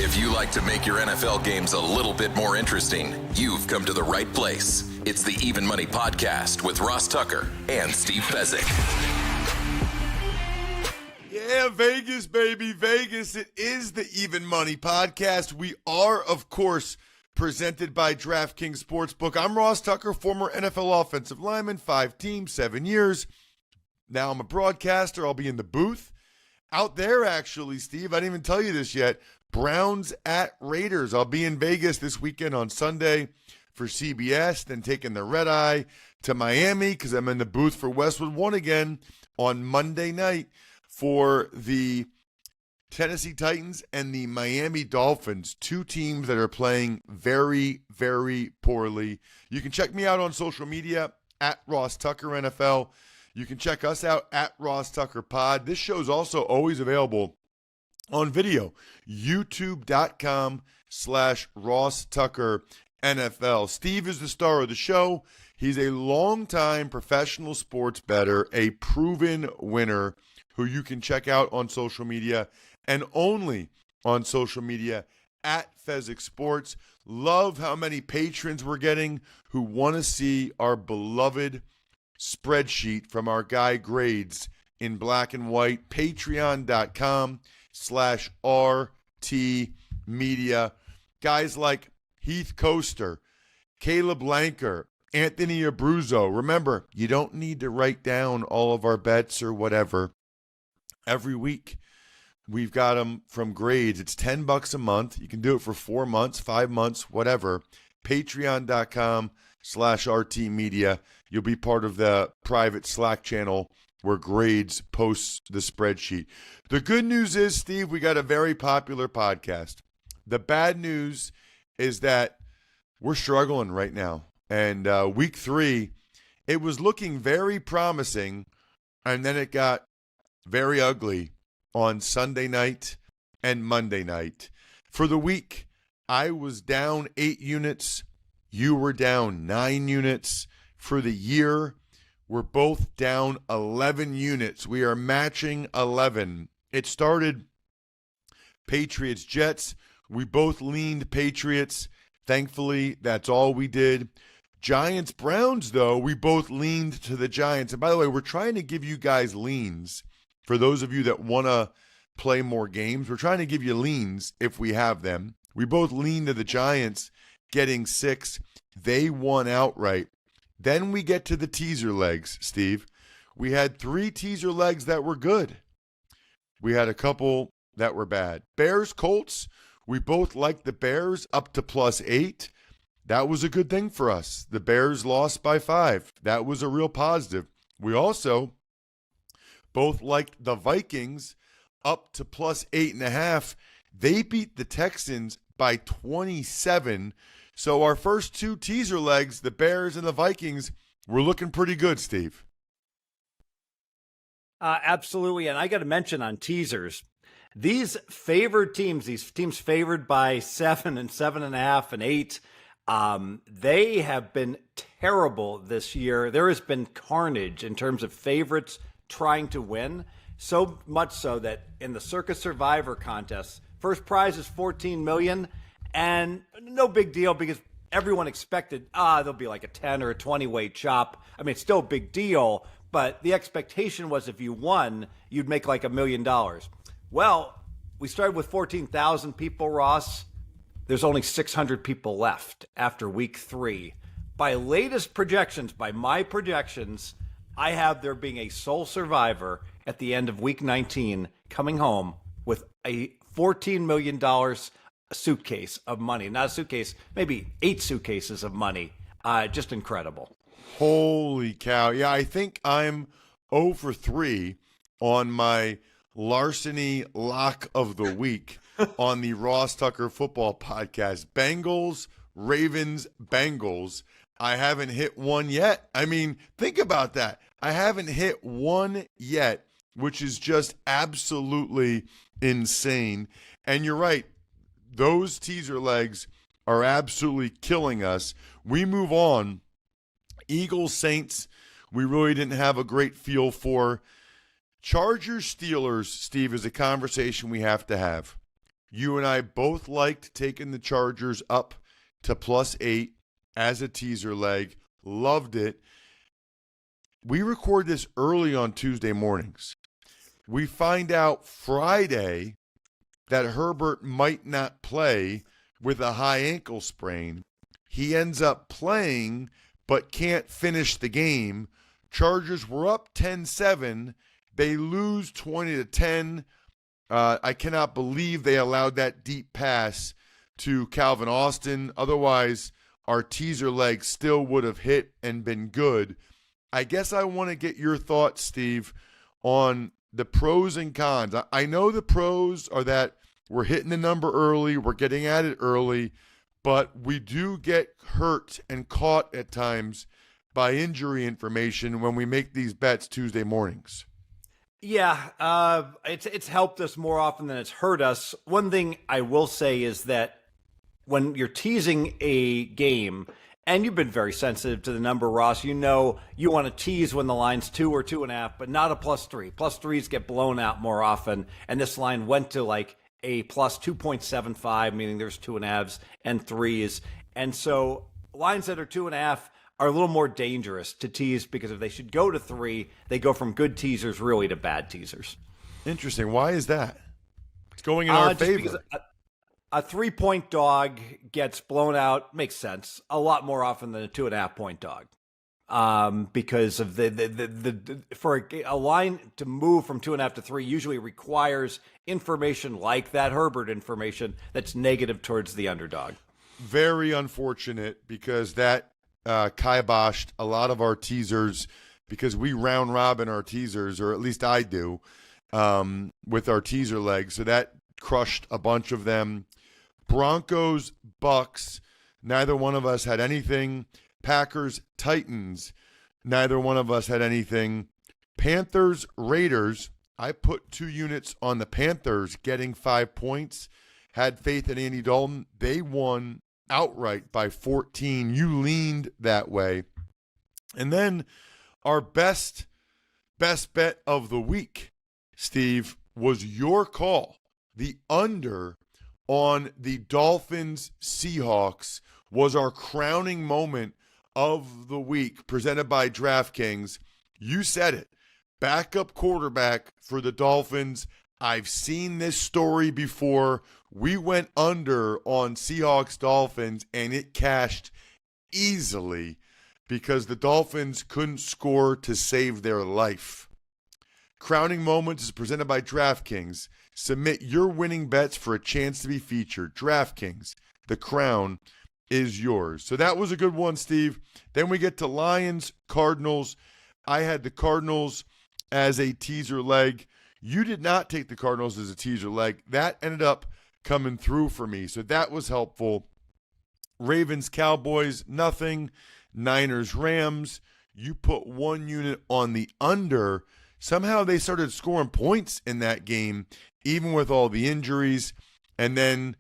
If you like to make your NFL games a little bit more interesting, you've come to the right place. It's the Even Money Podcast with Ross Tucker and Steve Fezzik. Yeah, Vegas, baby, Vegas. It is the Even Money Podcast. We are, of course, presented by DraftKings Sportsbook. I'm Ross Tucker, former NFL offensive lineman, 5 teams, 7 years. Now I'm a broadcaster. I'll be in the booth. Out there, actually, Steve, I didn't even tell you this yet. Browns at Raiders. I'll be in Vegas this weekend on Sunday for CBS, then taking the red eye to Miami because I'm in the booth for Westwood One again on Monday night for the Tennessee Titans and the Miami Dolphins, 2 teams that are playing very, very poorly. You can check me out on social media at Ross Tucker NFL. You can check us out at Ross Tucker Pod. This show is also always available on video, youtube.com/Ross Tucker NFL. Steve is the star of the show. He's a longtime professional sports bettor, a proven winner who you can check out on social media and only on social media at Fezzik Sports. Love how many patrons we're getting who want to see our beloved spreadsheet from our guy Grades in black and white. Patreon.com/RT Media. Guys like Heath Coaster, Caleb Lanker, Anthony Abruzzo. Remember, you don't need to write down all of our bets or whatever. Every week, we've got them from Grades. It's $10 a month. You can do it for 4 months, 5 months, whatever. Patreon.com/RT Media. You'll be part of the private Slack channel where Grades posts the spreadsheet. The good news is, Steve, we got a very popular podcast. The bad news is that we're struggling right now. And week 3, it was looking very promising, and then it got very ugly on Sunday night and Monday night. For the week, I was down 8 units. You were down 9 units. For the year, we're both down 11 units. We are matching 11. It started Patriots-Jets. We both leaned Patriots. Thankfully, that's all we did. Giants-Browns, though, we both leaned to the Giants. And by the way, we're trying to give you guys leans. For those of you that want to play more games, we're trying to give you leans if we have them. We both leaned to the Giants, getting 6. They won outright. Then we get to the teaser legs, Steve. We had 3 teaser legs that were good. We had a couple that were bad. Bears-Colts, we both liked the Bears up to +8. That was a good thing for us. The Bears lost by 5. That was a real positive. We also both liked the Vikings up to +8.5. They beat the Texans by 27. So our first 2 teaser legs, the Bears and the Vikings, were looking pretty good, Steve. Absolutely. And I got to mention on teasers, these favored teams, these teams favored by 7 and 7.5 and 8, they have been terrible this year. There has been carnage in terms of favorites trying to win, so much so that in the Circus Survivor contest, first prize is $14 million, and no big deal because everyone expected, there'll be like a 10 or a 20 weight chop. I mean, it's still a big deal, but the expectation was if you won, you'd make like $1 million. Well, we started with 14,000 people, Ross. There's only 600 people left after week 3. By latest projections, by my projections, I have there being a sole survivor at the end of week 19 coming home with a $14 million suitcase of money. Not a suitcase, maybe 8 suitcases of money. Just incredible. Holy cow. Yeah, I think I'm 0 for 3 on my larceny lock of the week on the Ross Tucker Football Podcast. Bengals, Ravens, Bengals. I haven't hit one yet. I mean, think about that. I haven't hit one yet, which is just absolutely insane. And you're right. Those teaser legs are absolutely killing us. We move on. Eagles, Saints, we really didn't have a great feel for. Chargers, Steelers, Steve, is a conversation we have to have. You and I both liked taking the Chargers up to +8 as a teaser leg. Loved it. We record this early on Tuesday mornings. We find out Friday that Herbert might not play with a high ankle sprain. He ends up playing but can't finish the game. Chargers were up 10-7. They lose 20-10. I cannot believe they allowed that deep pass to Calvin Austin. Otherwise, our teaser leg still would have hit and been good. I guess I want to get your thoughts, Steve, on the pros and cons. I know the pros are that we're hitting the number early, we're getting at it early, but we do get hurt and caught at times by injury information when we make these bets Tuesday mornings. Yeah, it's helped us more often than it's hurt us. One thing I will say is that when you're teasing a game, and you've been very sensitive to the number, Ross, you know you want to tease when the line's 2 or 2.5, but not a +3. +3s get blown out more often, and this line went to like a +2.75, meaning there's 2.5s and 3s. And so lines that are 2.5 are a little more dangerous to tease because if they should go to 3, they go from good teasers really to bad teasers. Interesting. Why is that? It's going in our favor. A 3-point dog gets blown out, makes sense, a lot more often than a 2.5-point dog. Because of for a line to move from 2.5 to 3 usually requires information like that Herbert information that's negative towards the underdog. Very unfortunate because that kiboshed a lot of our teasers because we round robin our teasers, or at least I do, with our teaser legs. So that crushed a bunch of them. Broncos, Bucks, neither one of us had anything. Packers, Titans, neither one of us had anything. Panthers, Raiders, I put 2 units on the Panthers getting 5 points. Had faith in Andy Dalton. They won outright by 14. You leaned that way. And then our best bet of the week, Steve, was your call. The under on the Dolphins-Seahawks was our crowning moment of the week, presented by DraftKings. You said it. Backup quarterback for the Dolphins. I've seen this story before. We went under on Seahawks-Dolphins, and it cashed easily because the Dolphins couldn't score to save their life. Crowning Moments is presented by DraftKings. Submit your winning bets for a chance to be featured. DraftKings, the crown is yours. So that was a good one, Steve. Then we get to Lions, Cardinals. I had the Cardinals as a teaser leg. You did not take the Cardinals as a teaser leg. That ended up coming through for me, so that was helpful. Ravens, Cowboys, nothing. Niners, Rams. You put 1 unit on the under. Somehow they started scoring points in that game, even with all the injuries. And then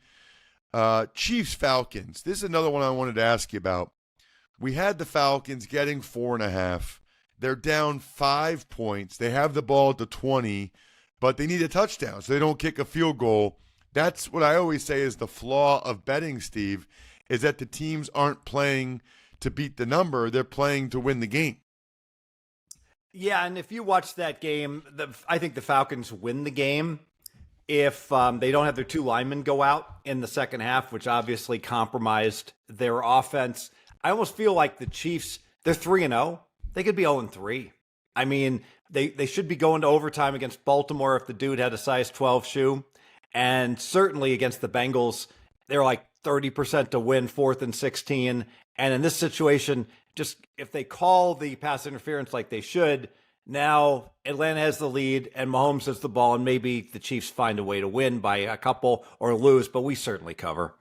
Chiefs, Falcons. This is another one I wanted to ask you about. We had the Falcons getting 4.5. They're down 5 points. They have the ball at the 20, but they need a touchdown, so they don't kick a field goal. That's what I always say is the flaw of betting, Steve, is that the teams aren't playing to beat the number. They're playing to win the game. Yeah, and if you watch that game, I think the Falcons win the game if they don't have their 2 linemen go out in the second half, which obviously compromised their offense. I almost feel like the Chiefs, they're 3-0. They could be 0-3. I mean, they should be going to overtime against Baltimore if the dude had a size 12 shoe. And certainly against the Bengals, they're like 30% to win 4th and 16. And in this situation, just if they call the pass interference like they should, now Atlanta has the lead and Mahomes has the ball, and maybe the Chiefs find a way to win by a couple or lose, but we certainly cover.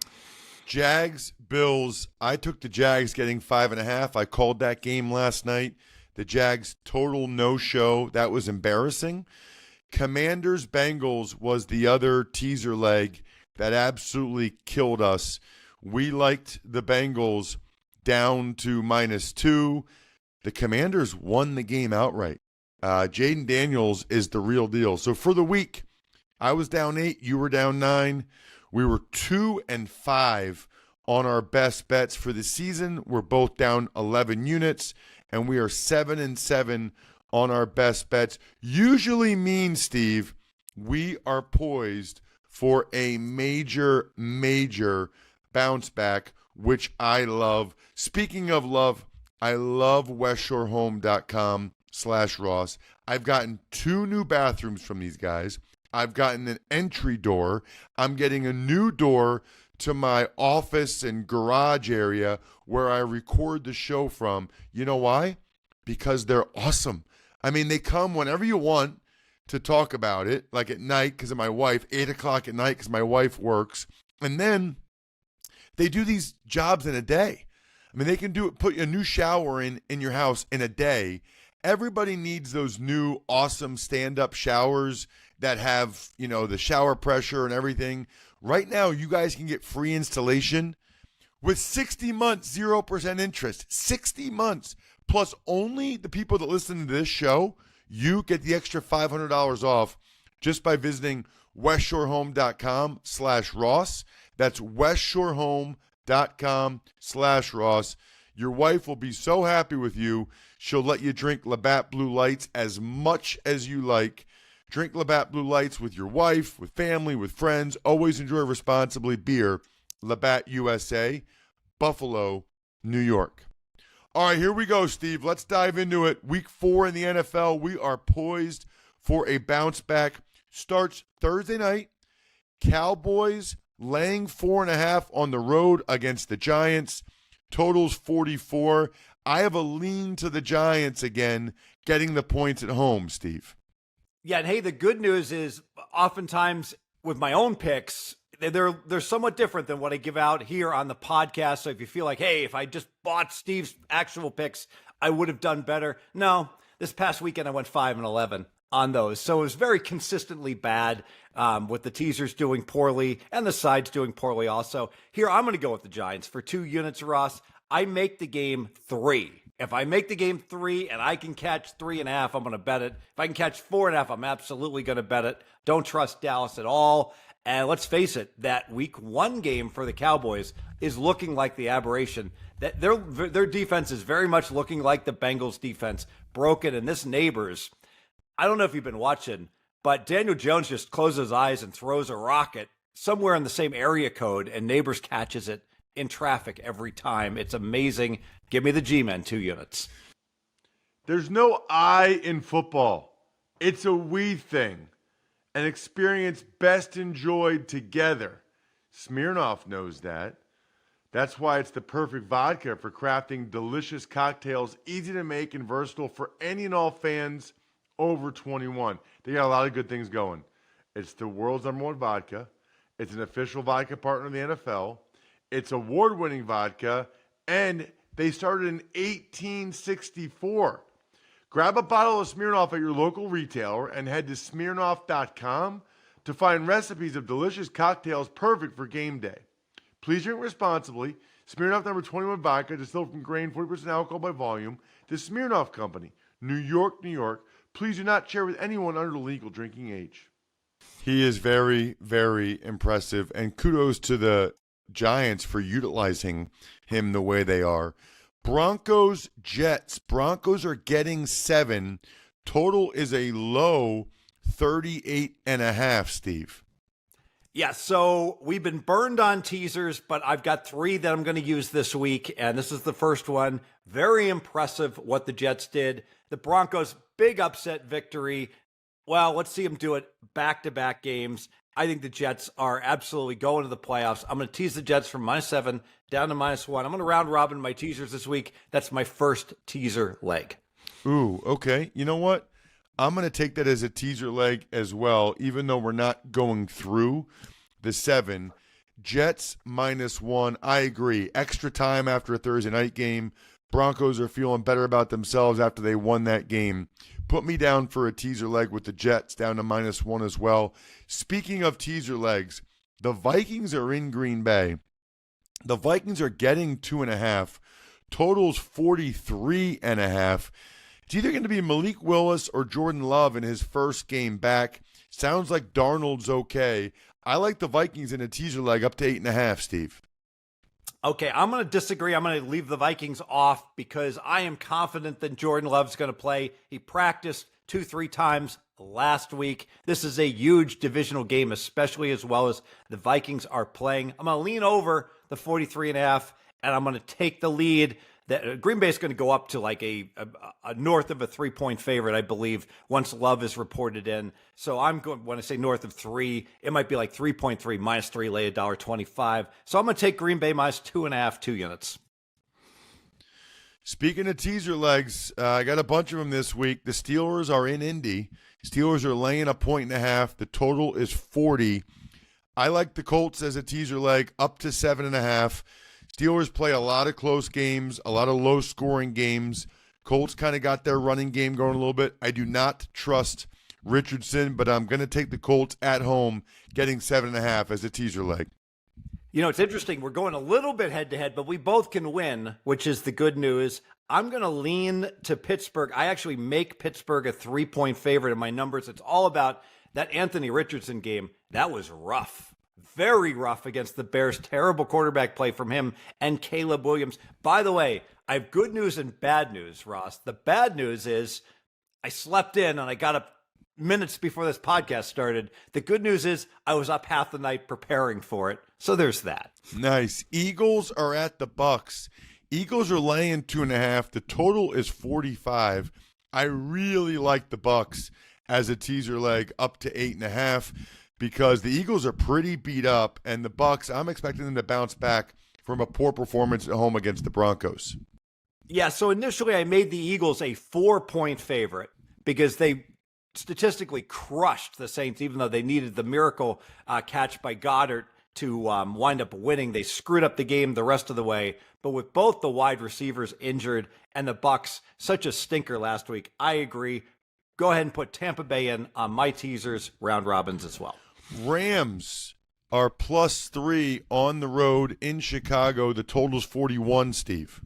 Jags, Bills. I took the Jags getting 5.5. I called that game last night. The Jags total no-show. That was embarrassing. Commanders, Bengals was the other teaser leg that absolutely killed us. We liked the Bengals down to -2. The Commanders won the game outright. Jaden Daniels is the real deal. So for the week, I was down 8. You were down 9. We were 2-5 on our best bets for the season. We're both down 11 units, and we are 7-7 on our best bets. Usually means, Steve, we are poised for a major bounce back, which I love. Speaking of love, I love westshorehome.com/Ross. I've gotten 2 new bathrooms from these guys. I've gotten an entry door. I'm getting a new door to my office and garage area where I record the show from. You know why? Because they're awesome. I mean, they come whenever you want to talk about it, like at night because of my wife, 8 o'clock at night because my wife works. And then they do these jobs in a day. I mean, they can put a new shower in your house in a day. Everybody needs those new awesome stand-up showers that have, the shower pressure and everything. Right now, you guys can get free installation with 60 months, 0% interest. 60 months. Plus, only the people that listen to this show, you get the extra $500 off just by visiting westshorehome.com/Ross. That's westshorehome.com/Ross. Your wife will be so happy with you. She'll let you drink Labatt Blue Lights as much as you like. Drink Labatt Blue Lights with your wife, with family, with friends. Always enjoy responsibly. Beer, Labatt USA, Buffalo, New York. All right, here we go, Steve. Let's dive into it. Week 4 in the NFL. We are poised for a bounce back. Starts Thursday night. Cowboys laying 4.5 on the road against the Giants. Totals 44. I have a lean to the Giants again, getting the points at home, Steve. Yeah, and hey, the good news is oftentimes with my own picks, they're somewhat different than what I give out here on the podcast. So if you feel like, hey, if I just bought Steve's actual picks, I would have done better. No, this past weekend I went 5-11 on those. So it was very consistently bad, with the teasers doing poorly and the sides doing poorly also. Here, I'm going to go with the Giants for 2 units, Ross. I make the game 3. If I make the game 3 and I can catch 3.5, I'm going to bet it. If I can catch 4.5, I'm absolutely going to bet it. Don't trust Dallas at all. And let's face it, that week 1 game for the Cowboys is looking like the aberration. That their defense is very much looking like the Bengals defense, broken. And this Neighbors, I don't know if you've been watching, but Daniel Jones just closes his eyes and throws a rocket somewhere in the same area code, and Neighbors catches it in traffic every time. It's amazing. Give me the G-Men 2 units. There's no I in football. It's a we thing. An experience best enjoyed together. Smirnoff knows that. That's why it's the perfect vodka for crafting delicious cocktails, easy to make and versatile for any and all fans over 21. They got a lot of good things going. It's the world's #1 vodka. It's an official vodka partner of the NFL. It's award-winning vodka, and they started in 1864. Grab a bottle of Smirnoff at your local retailer and head to Smirnoff.com to find recipes of delicious cocktails perfect for game day. Please drink responsibly. Smirnoff #21 vodka, distilled from grain, 40% alcohol by volume. The Smirnoff Company, New York, New York. Please do not share with anyone under the legal drinking age. He is very, very impressive, and kudos to the Giants for utilizing him the way they are. Broncos, Jets. Broncos are getting 7. Total is a low 38.5, Steve. Yeah, so we've been burned on teasers, but I've got 3 that I'm going to use this week, and this is the first one. Very impressive what the Jets did. The Broncos, big upset victory. Well, let's see them do it back-to-back games. I think the Jets are absolutely going to the playoffs. I'm going to tease the Jets from -7 down to -1. I'm going to round robin my teasers this week. That's my first teaser leg. Ooh, okay. You know what? I'm going to take that as a teaser leg as well, even though we're not going through the 7. Jets -1. I agree. Extra time after a Thursday night game. Broncos are feeling better about themselves after they won that game. Put me down for a teaser leg with the Jets down to -1 as well. Speaking of teaser legs, the Vikings are in Green Bay. The Vikings are getting 2.5. Totals 43.5. It's either going to be Malik Willis or Jordan Love in his first game back. Sounds like Darnold's okay. I like the Vikings in a teaser leg up to 8.5, Steve. Okay, I'm going to disagree. I'm going to leave the Vikings off because I am confident that Jordan Love's going to play. He practiced 2-3 times last week. This is a huge divisional game, especially as well as the Vikings are playing. I'm going to lean over the 43.5, and I'm going to take the lead. That Green Bay is going to go up to like a north of a 3-point favorite, I believe, once Love is reported in. So I'm going, when I say north of 3, it might be like 3.3 -3, lay $1.25. So I'm going to take Green Bay -2.5, 2 units. Speaking of teaser legs, I got a bunch of them this week. The Steelers are in Indy. Steelers are laying 1.5. The total is 40. I like the Colts as a teaser leg up to 7.5. Steelers play a lot of close games, a lot of low-scoring games. Colts kind of got their running game going a little bit. I do not trust Richardson, but I'm going to take the Colts at home, getting 7.5 as a teaser leg. You know, it's interesting. We're going a little bit head-to-head, but we both can win, which is the good news. I'm going to lean to Pittsburgh. I actually make Pittsburgh a 3-point favorite in my numbers. It's all about that Anthony Richardson game. That was rough. Very rough against the Bears. Terrible quarterback play from him and Caleb Williams. By the way, I have good news and bad news, Ross. The bad news is I slept in and I got up minutes before this podcast started. The good news is I was up half the night preparing for it. So there's that. Nice. Eagles are at the Bucks. Eagles are laying 2.5. The total is 45. I really like the Bucks as a teaser leg up to 8.5. because the Eagles are pretty beat up, and the Bucks, I'm expecting them to bounce back from a poor performance at home against the Broncos. Yeah, so initially I made the Eagles a 4-point favorite because they statistically crushed the Saints, even though they needed the miracle catch by Goddard to wind up winning. They screwed up the game the rest of the way, but with both the wide receivers injured and the Bucks, such a stinker last week, I agree. Go ahead and put Tampa Bay in on my teasers, round robins as well. Rams are +3 on the road in Chicago. The total's 41, Steve.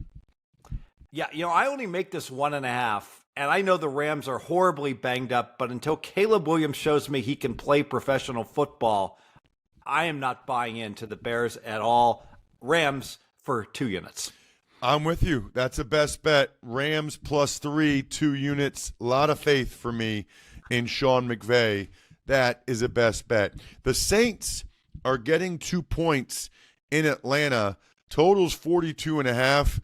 Yeah, you know, I only make this 1.5, and I know the Rams are horribly banged up, but until Caleb Williams shows me he can play professional football, I am not buying into the Bears at all. Rams for 2 units. I'm with you. That's a best bet. Rams +3, 2 units. A lot of faith for me in Sean McVay. That is a best bet. The Saints are getting 2 points in Atlanta. Total's 42.5.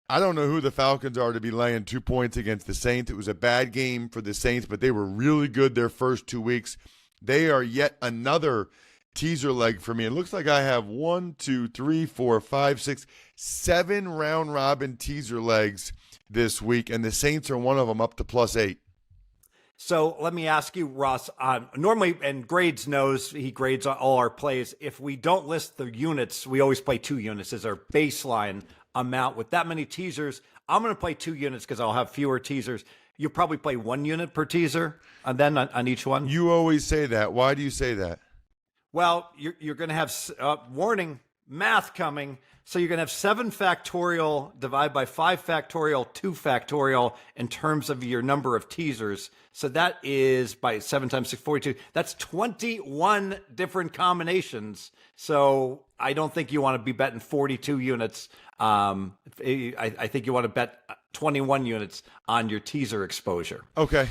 I don't know who the Falcons are to be laying 2 points against the Saints. It was a bad game for the Saints, but they were really good their first 2 weeks. They are yet another teaser leg for me. It looks like I have 1, 2, 3, 4, 5, 6, 7 round robin teaser legs this week, and the Saints are one of them up to +8. So let me ask you, Ross, normally, and Grades knows, he grades all our plays. If we don't list the units, we always play 2 units as our baseline amount. With that many teasers, I'm going to play 2 units because I'll have fewer teasers. You'll probably play 1 unit per teaser and then on each one. You always say that. Why do you say that? Well, you're going to have, warning, math coming. So you're going to have 7 factorial divided by 5 factorial, 2 factorial in terms of your number of teasers. So that is by 7 times 6, 42. That's 21 different combinations. So I don't think you want to be betting 42 units. I think you want to bet 21 units on your teaser exposure. Okay.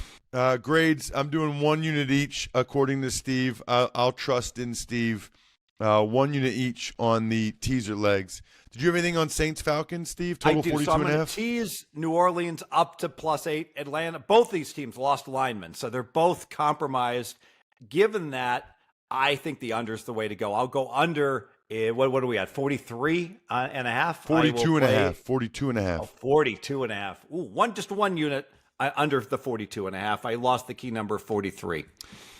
Grades, I'm doing 1 unit each according to Steve. I'll trust in Steve. 1 unit each on the teaser legs. Did you have anything on Saints Falcons, Steve? Total I do. 42 So I'm and a going half? to tease New Orleans up to +8. Atlanta, both these teams lost linemen, so they're both compromised. Given that, I think the under is the way to go. I'll go under. What are we at? 43 and a half? 42 and a half. 42 and a half. 42 and a half. Ooh, just 1 unit under the 42 and a half. I lost the key number 43.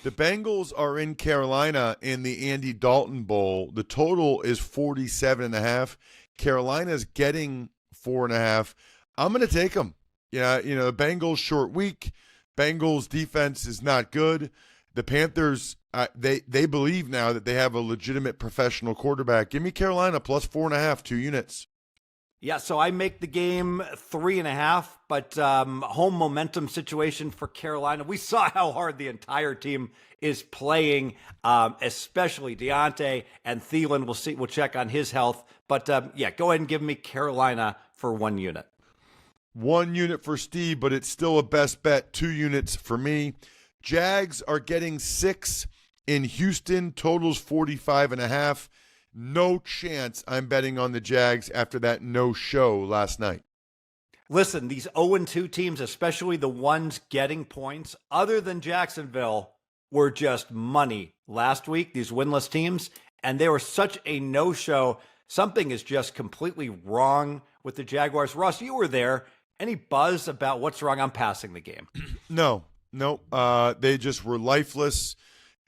The Bengals are in Carolina in the Andy Dalton Bowl. The total is 47 and a half. Carolina's getting 4.5. I'm going to take them. Yeah, the Bengals short week. Bengals defense is not good. The Panthers, they believe now that they have a legitimate professional quarterback. Give me Carolina +4.5, 2 units. Yeah, so I make the game 3.5, but home momentum situation for Carolina. We saw how hard the entire team is playing, especially Deontay and Thielen. We'll see. We'll check on his health, but yeah, go ahead and give me Carolina for 1 unit. 1 unit for Steve, but it's still a best bet. 2 units for me. Jags are getting 6 in Houston. Totals 45.5. No chance I'm betting on the Jags after that no-show last night. Listen, these 0-2 teams, especially the ones getting points, other than Jacksonville, were just money last week, these winless teams, and they were such a no-show. Something is just completely wrong with the Jaguars. Ross, you were there. Any buzz about what's wrong? I'm passing the game. No. They just were lifeless.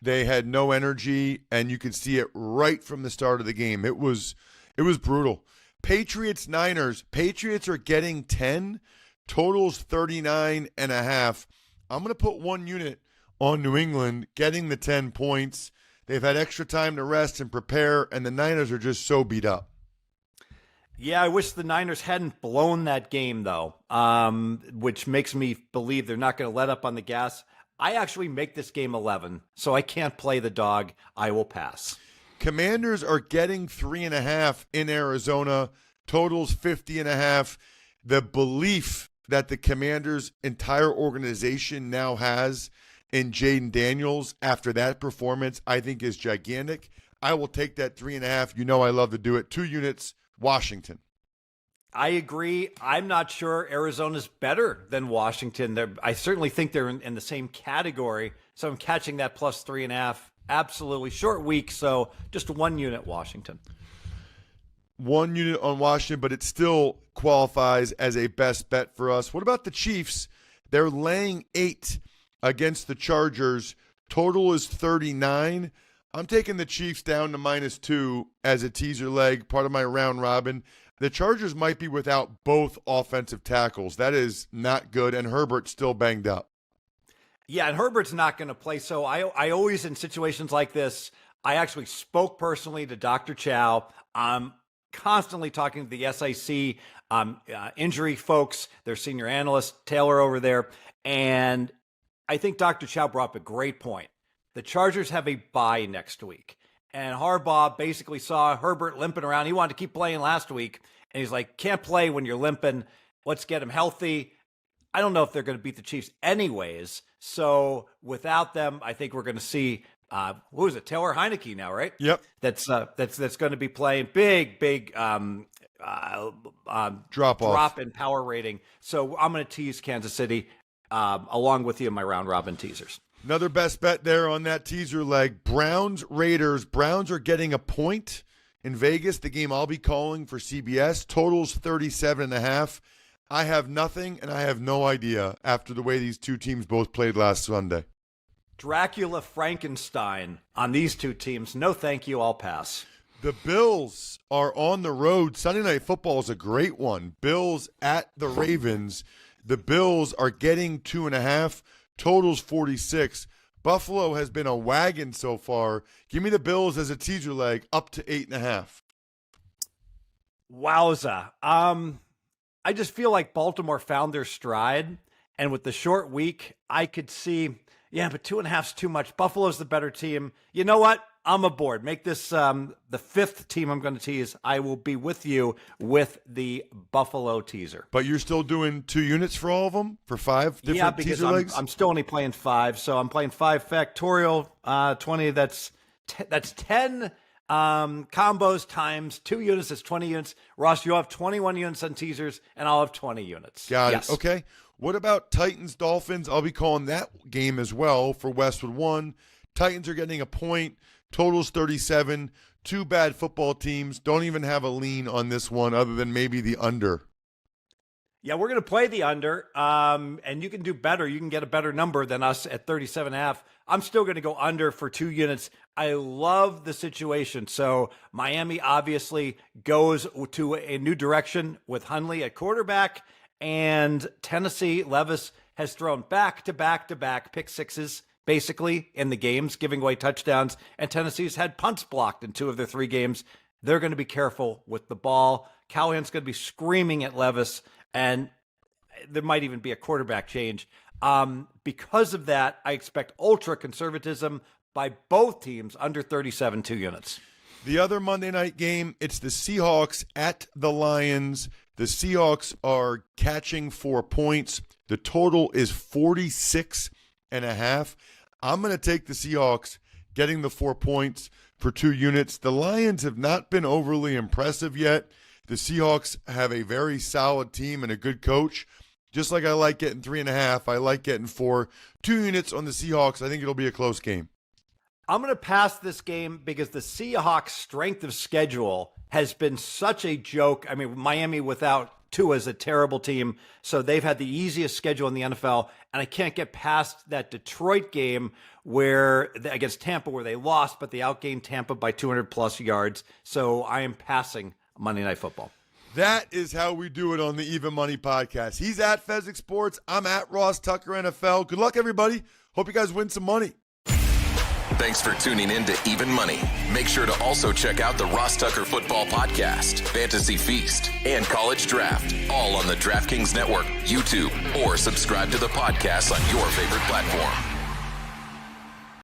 They had no energy, and you could see it right from the start of the game. It was brutal. Patriots-Niners. Patriots are getting 10. Totals 39.5. I'm going to put 1 unit on New England getting the 10 points. They've had extra time to rest and prepare, and the Niners are just so beat up. Yeah, I wish the Niners hadn't blown that game, though, which makes me believe they're not going to let up on the gas. I actually make this game 11, so I can't play the dog. I will pass. Commanders are getting 3.5 in Arizona. Totals 50.5. The belief that the Commanders' entire organization now has in Jaden Daniels after that performance, I think is gigantic. I will take that 3.5. You know I love to do it. 2 units, Washington. I agree. I'm not sure Arizona's better than Washington. I certainly think they're in the same category. So I'm catching that plus 3.5. Absolutely. Short week. So just 1 unit Washington. 1 unit on Washington, but it still qualifies as a best bet for us. What about the Chiefs? They're laying 8 against the Chargers. Total is 39. I'm taking the Chiefs down to -2 as a teaser leg, part of my round robin. The Chargers might be without both offensive tackles. That is not good, and Herbert's still banged up. Yeah, and Herbert's not going to play. So I always, in situations like this, I actually spoke personally to Dr. Chow. I'm constantly talking to the SIC injury folks, their senior analyst, Taylor over there. And I think Dr. Chow brought up a great point. The Chargers have a bye next week. And Harbaugh basically saw Herbert limping around. He wanted to keep playing last week. And he's like, can't play when you're limping. Let's get him healthy. I don't know if they're going to beat the Chiefs anyways. So without them, I think we're going to see, who is it? Taylor Heineke now, right? Yep. That's going to be playing big drop in power rating. So I'm going to tease Kansas City along with you in my round robin teasers. Another best bet there on that teaser leg. Browns-Raiders. Browns are getting a point in Vegas, the game I'll be calling for CBS. Totals 37.5. I have nothing, and I have no idea after the way these two teams both played last Sunday. Dracula Frankenstein on these two teams. No thank you, I'll pass. The Bills are on the road. Sunday Night Football is a great one. Bills at the Ravens. The Bills are getting 2.5. Totals 46. Buffalo has been a wagon so far. Give me the Bills as a teaser leg up to 8.5. Wowza. I just feel like Baltimore found their stride. And with the short week, I could see, yeah, but 2.5's too much. Buffalo's the better team. You know what? I'm aboard. Make this the 5th team I'm going to tease. I will be with you with the Buffalo teaser. But you're still doing 2 units for all of them? For 5 different teaser legs? I'm still only playing 5. So I'm playing 5 factorial, 20. That's 10 combos times 2 units. That's 20 units. Ross, you'll have 21 units on teasers, and I'll have 20 units. Got it. Okay. What about Titans-Dolphins? I'll be calling that game as well for Westwood 1. Titans are getting a point. Totals 37. 2 bad football teams. Don't even have a lean on this one other than maybe the under. Yeah, we're going to play the under, and you can do better. You can get a better number than us at 37.5. I'm still going to go under for 2 units. I love the situation. So Miami obviously goes to a new direction with Hundley at quarterback, and Tennessee, Levis has thrown back-to-back pick sixes basically in the games, giving away touchdowns, and Tennessee's had punts blocked in 2 of their 3 games. they're going to be careful with the ball. Callahan's going to be screaming at Levis, and there might even be a quarterback change. Because of that, I expect ultra conservatism by both teams under 37.2 units. The other Monday night game, it's the Seahawks at the Lions. The Seahawks are catching 4 points. The total is 46.5. I'm going to take the Seahawks getting the 4 points for 2 units. The Lions have not been overly impressive yet. The Seahawks have a very solid team and a good coach. Just like I like getting 3.5, I like getting 4. 2 units on the Seahawks. I think it'll be a close game. I'm going to pass this game because the Seahawks' strength of schedule has been such a joke. I mean, Miami without Tua is a terrible team, so they've had the easiest schedule in the NFL, and I can't get past that Detroit game against Tampa where they lost, but they outgained Tampa by 200-plus yards. So I am passing Monday Night Football. That is how we do it on the Even Money Podcast. He's at Fezzik Sports. I'm at Ross Tucker NFL. Good luck, everybody. Hope you guys win some money. Thanks for tuning in to Even Money. Make sure to also check out the Ross Tucker Football Podcast, Fantasy Feast, and College Draft, all on the DraftKings Network, YouTube, or subscribe to the podcast on your favorite platform.